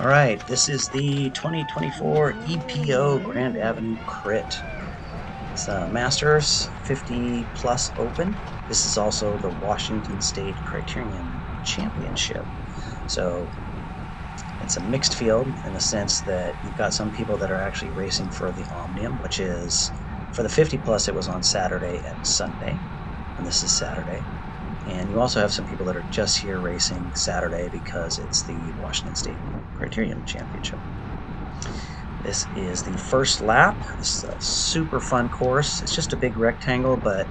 Alright, this is the 2024 EPO Grand Avenue Crit. It's a Masters 50 Plus Open. This is also the Washington State Criterium Championship. So it's a mixed field in the sense that you've got some people that are actually racing for the Omnium, which is, for the 50 Plus, it was on Saturday and Sunday, and this is Saturday. And you also have some people that are just here racing Saturday because it's the Washington State Criterium Championship. This is the first lap. This is a super fun course. It's just a big rectangle, but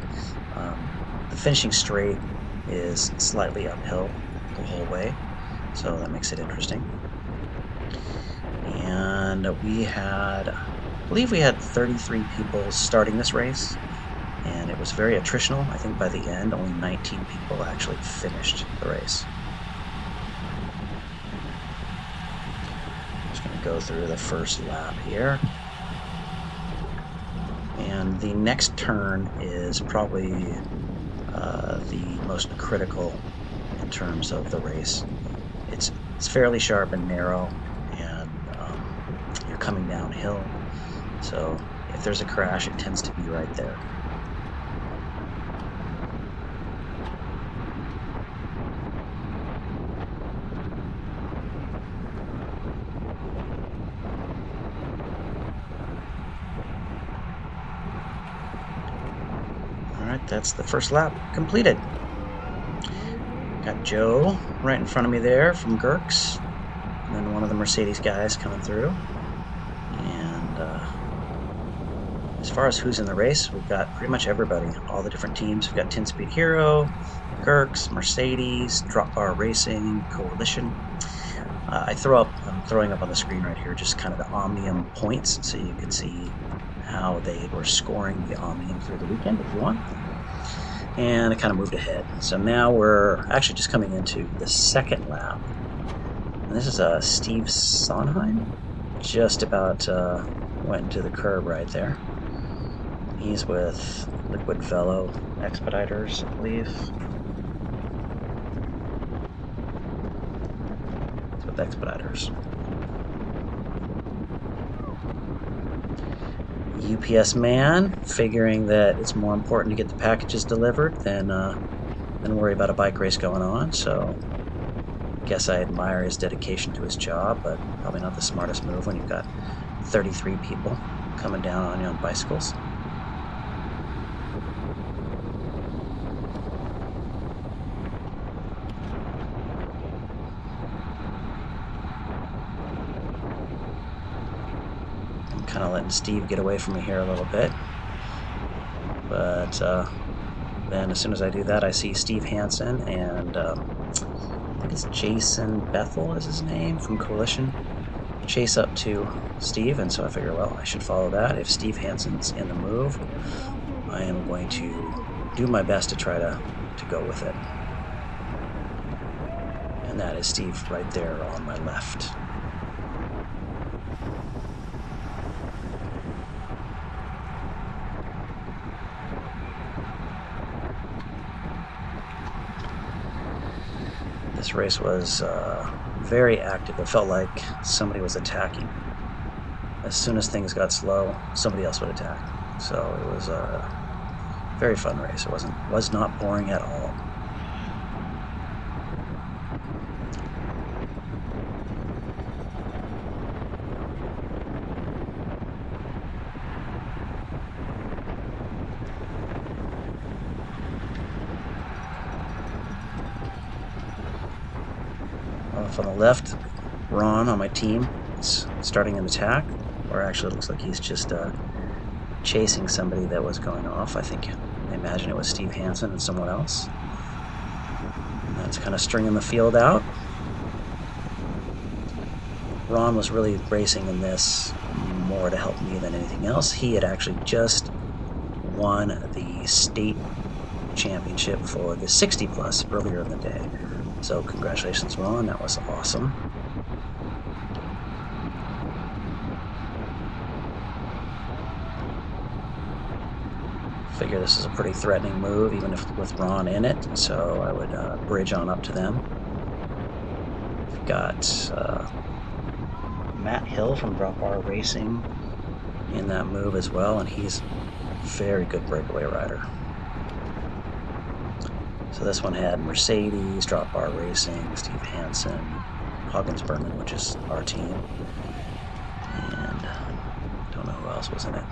the finishing straight is slightly uphill the whole way, so that makes it interesting. And I believe we had 33 people starting this race. And it was very attritional. I think by the end, only 19 people actually finished the race. I'm just going to go through the first lap here. And the next turn is probably the most critical in terms of the race. It's fairly sharp and narrow, and you're coming downhill. So if there's a crash, it tends to be right there. Alright, that's the first lap completed. Got Joe right in front of me there from Gurks, and then one of the Mercedes guys coming through. And as far as who's in the race, we've got pretty much everybody, all the different teams. We've got 10 Speed Hero, Gurks, Mercedes, Drop Bar Racing, Coalition. I'm throwing up on the screen right here just kind of the Omnium points so you can see how they were scoring the Omnium through the weekend if you want. And it kind of moved ahead. So now we're actually just coming into the second lap. And this is Steve Sondheim. Just about went into the curb right there. He's with Liquid Velo Expeditors, I believe. It's with Expeditors. UPS man, figuring that it's more important to get the packages delivered than worry about a bike race going on. So I guess I admire his dedication to his job, but probably not the smartest move when you've got 33 people coming down on you on bicycles. Kind of letting Steve get away from me here a little bit, but then as soon as I do that, I see Steve Hansen and I think it's Jason Bethel is his name from Coalition chase up to Steve, and so I figure, well, I should follow that. If Steve Hansen's in the move, I am going to do my best to try to go with it, and that is Steve right there on my left. This race was very active. It felt like somebody was attacking. As soon as things got slow, somebody else would attack. So it was a very fun race. It was not boring at all. Off on the left, Ron on my team is starting an attack, or actually it looks like he's just chasing somebody that was going off. I imagine it was Steve Hansen and someone else. And that's kind of stringing the field out. Ron was really racing in this more to help me than anything else. He had actually just won the state championship for the 60 plus earlier in the day. So congratulations, Ron, that was awesome. Figure this is a pretty threatening move, even if with Ron in it, so I would bridge on up to them. We've got Matt Hill from Drop Bar Racing in that move as well, and he's a very good breakaway rider. So this one had Mercedes, Drop Bar Racing, Steve Hansen, Huggins Berman, which is our team, and don't know who else was in it.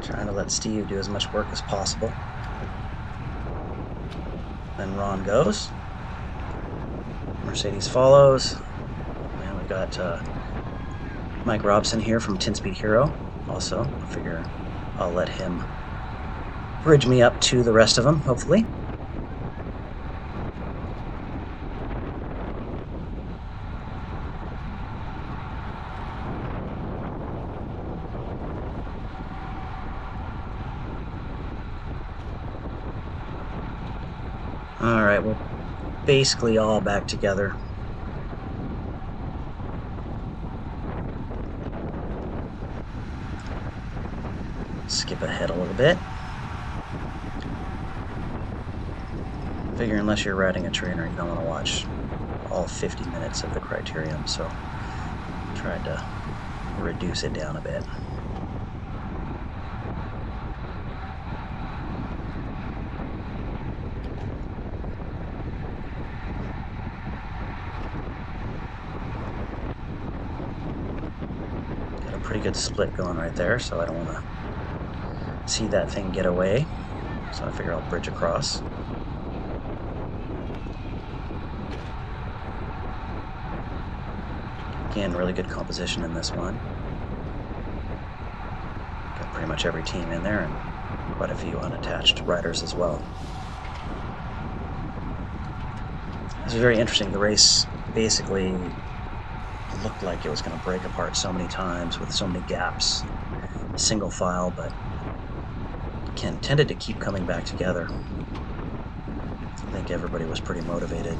Trying to let Steve do as much work as possible. Then Ron goes. Mercedes follows. And we've got Mike Robson here from 10-Speed Hero. Also, I figure I'll let him bridge me up to the rest of them, hopefully. Alright, we're basically all back together. Skip ahead a little bit. Figure unless you're riding a trainer, you don't want to watch all 50 minutes of the Criterium, so tried to reduce it down a bit. Pretty good split going right there, so I don't want to see that thing get away, so I figure I'll bridge across. Again, really good composition in this one. Got pretty much every team in there and quite a few unattached riders as well. This was very interesting. The race basically looked like it was going to break apart so many times with so many gaps, single file, but Ken tended to keep coming back together. I think everybody was pretty motivated.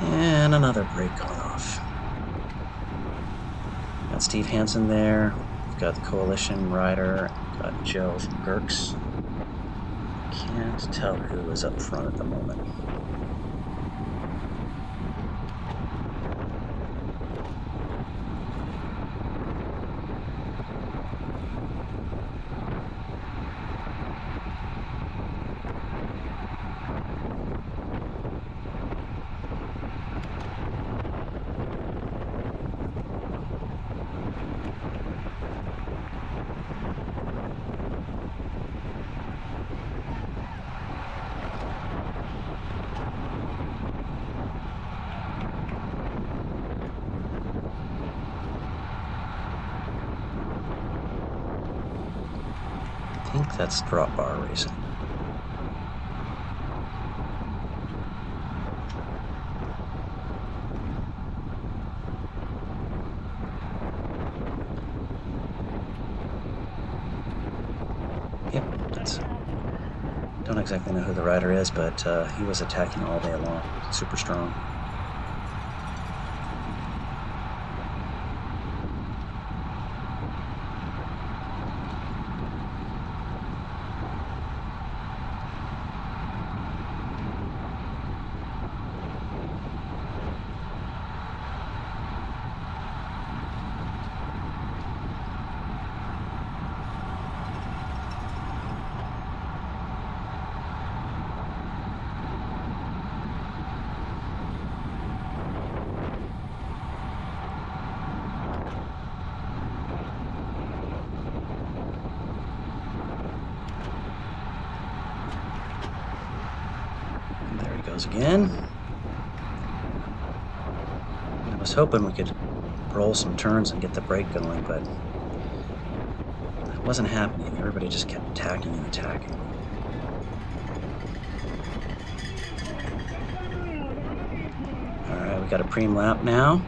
And another break going off. Got Steve Hansen there. We've got the Coalition rider. Got Joe from Gerks. Can't tell who is up front at the moment. I think that's Drop Bar Racing. Yep, that's. Don't exactly know who the rider is, but he was attacking all day long. Super strong. goes again. I was hoping we could roll some turns and get the break going, but it wasn't happening. Everybody just kept attacking and attacking. Alright, we got a preem lap now.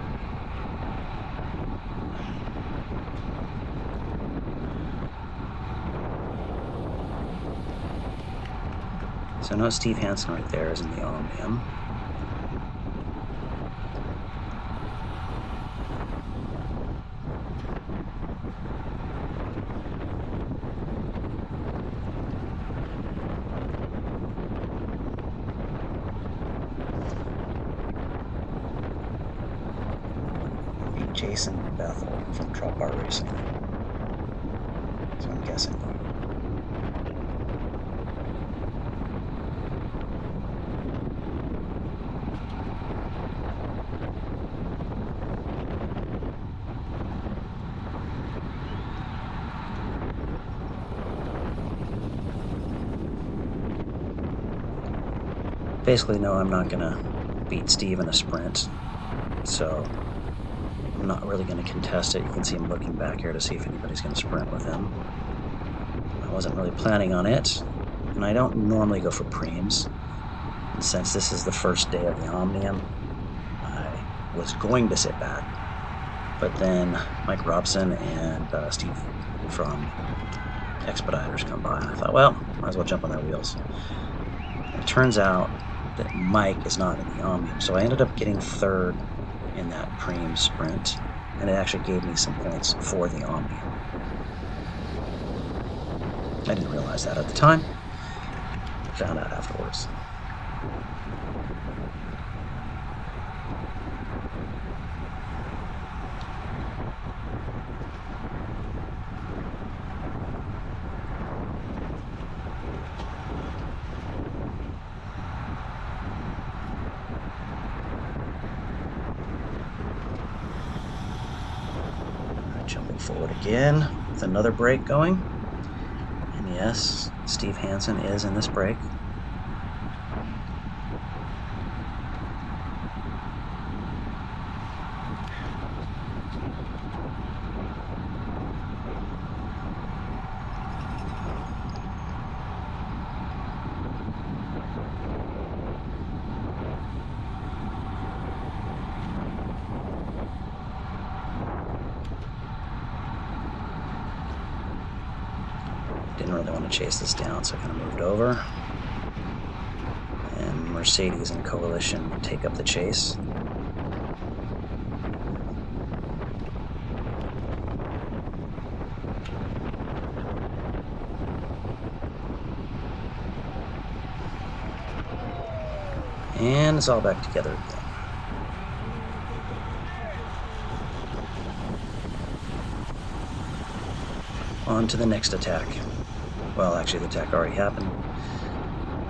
So no Steve Hansen right there is in the Omnium. Jason Bethel from Drop Bar Racing. So I'm guessing. Basically, no, I'm not gonna beat Steve in a sprint, so I'm not really going to contest it. You can see him looking back here to see if anybody's going to sprint with him. I wasn't really planning on it, and I don't normally go for preems. And since this is the first day of the Omnium, I was going to sit back, but then Mike Robson and Steve from Expeditors come by, and I thought, well, might as well jump on their wheels. It turns out that Mike is not in the Omnium, so I ended up getting third in that preem sprint, and it actually gave me some points for the Omnium. I didn't realize that at the time. Found out afterwards. Jumping forward again with another break going. And yes, Steve Hansen is in this break. Didn't really want to chase this down, so I kind of moved over. And Mercedes and Coalition take up the chase. And it's all back together again. On to the next attack. Well, actually, the attack already happened.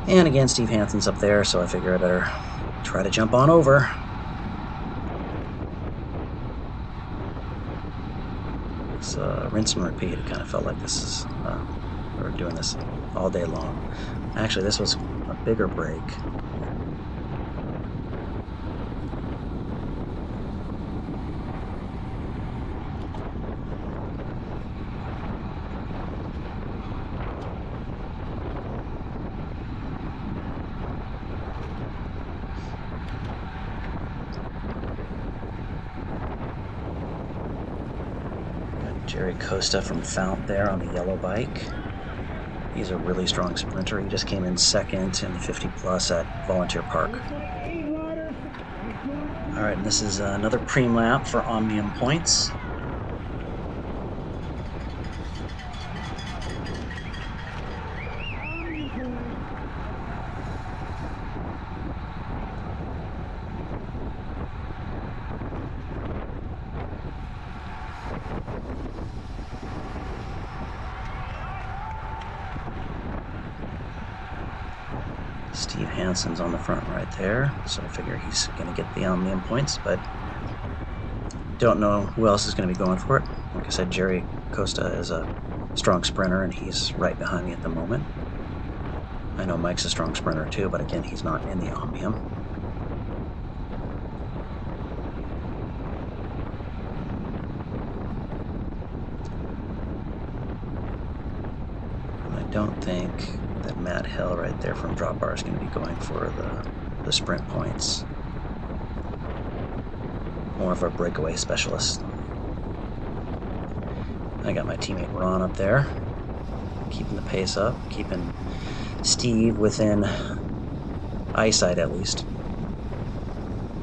And again, Steve Hansen's up there, so I figure I better try to jump on over. It's rinse and repeat. It kind of felt like this is, we're doing this all day long. Actually, this was a bigger break. Jerry Costa from Fount there on the yellow bike. He's a really strong sprinter. He just came in second in the 50 plus at Volunteer Park. All right, and this is another preem lap for Omnium points. Steve Hansen's on the front right there, so I figure he's going to get the Omnium points, but don't know who else is going to be going for it. Like I said, Jerry Costa is a strong sprinter, and he's right behind me at the moment. I know Mike's a strong sprinter too, but again, he's not in the Omnium. And I don't think that Matt Hill right there from Drop Bar is going to be going for the sprint points. More of a breakaway specialist. I got my teammate Ron up there, keeping the pace up, keeping Steve within eyesight at least.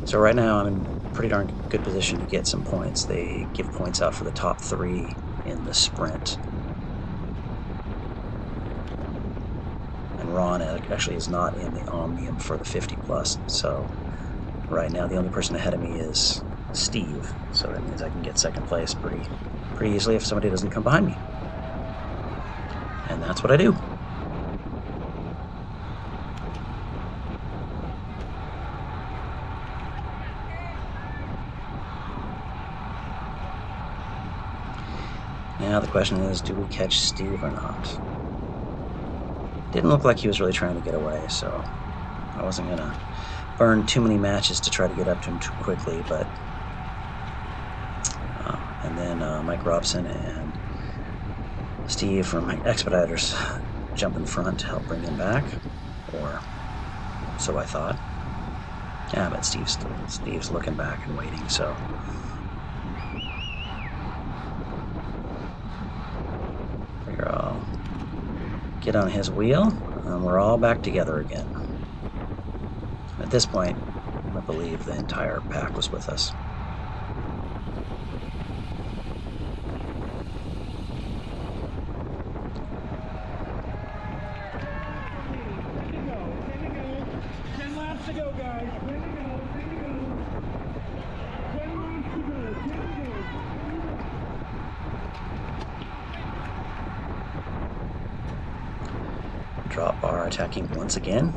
So right now I'm in pretty darn good position to get some points. They give points out for the top 3 in the sprint. And Ron actually is not in the Omnium for the 50 plus. So right now the only person ahead of me is Steve. So that means I can get second place pretty easily if somebody doesn't come behind me. And that's what I do. Now the question is, do we catch Steve or not? Didn't look like he was really trying to get away, so I wasn't going to burn too many matches to try to get up to him too quickly, but and then Mike Robson and Steve from Expeditors jump in front to help bring him back, or so I thought. Yeah, but Steve's looking back and waiting, so figure I'll get on his wheel, and we're all back together again. At this point, I believe the entire pack was with us. Drop bar attacking once again.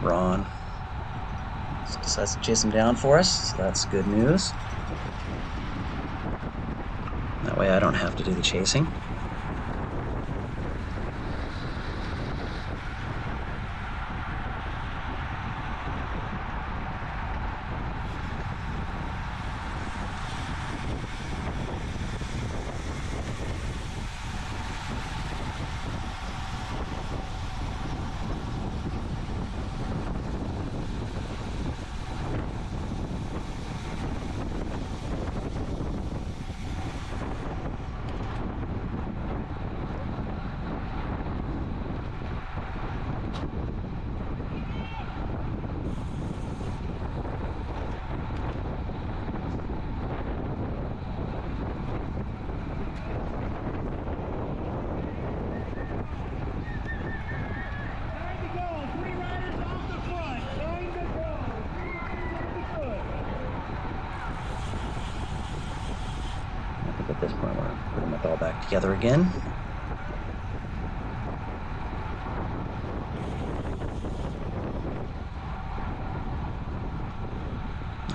Ron decides to chase him down for us, so that's good news. That way I don't have to do the chasing. At this point, we're putting them all back together again.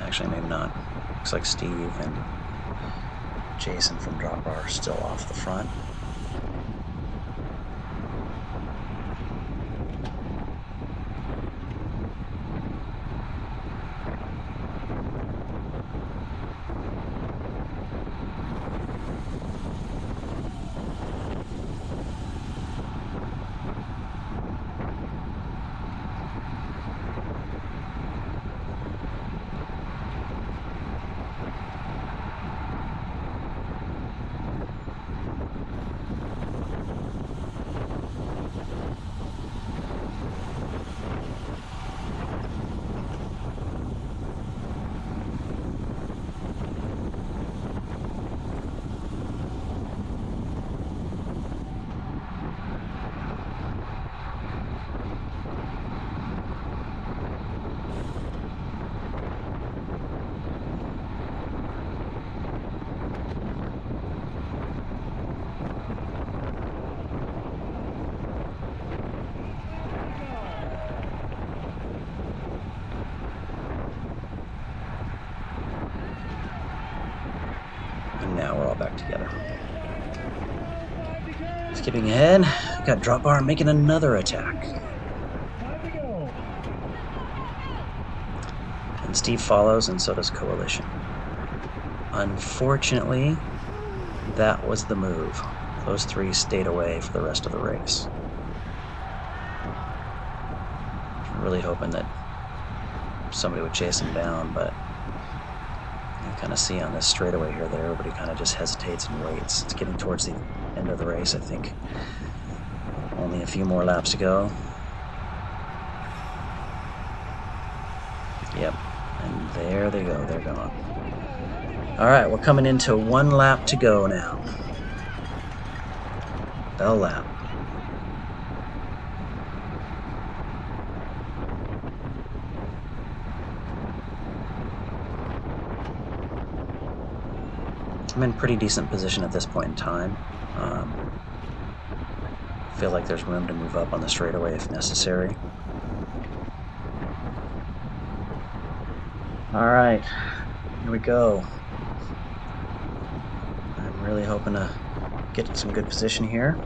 Actually, maybe not. Looks like Steve and Jason from Drop Bar are still off the front. And now we're all back together. Skipping ahead, got Drop Bar making another attack. And Steve follows, and so does Coalition. Unfortunately, that was the move. Those three stayed away for the rest of the race. I'm really hoping that somebody would chase him down, but you kind of see on this straightaway here that everybody kind of just hesitates and waits. It's getting towards the end of the race, I think. Only a few more laps to go. Yep, and there they go, they're gone. All right, we're coming into 1 lap to go now. Bell lap. I'm in pretty decent position at this point in time. Feel like there's room to move up on the straightaway if necessary. All right, here we go. I'm really hoping to get some good position here.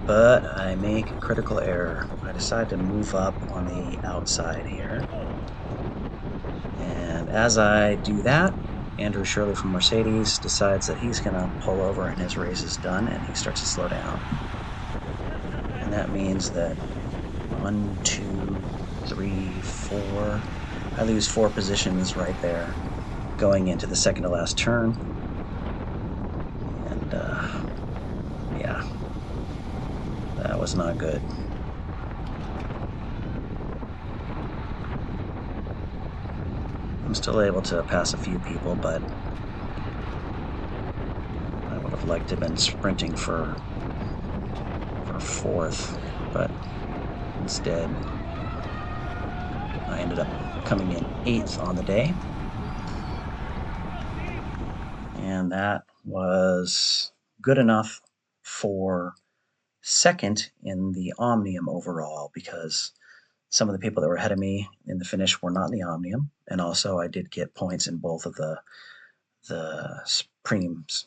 But I make a critical error. I decide to move up on the outside here. And as I do that, Andrew Shirley from Mercedes decides that he's going to pull over and his race is done, and he starts to slow down. And that means that 1, 2, 3, 4. I lose 4 positions right there going into the second to last turn. And yeah, that was not good. I'm still able to pass a few people, but I would have liked to have been sprinting for 4th, but instead I ended up coming in 8th on the day. And that was good enough for 2nd in the Omnium overall, because some of the people that were ahead of me in the finish were not in the Omnium, and also I did get points in both of the Supremes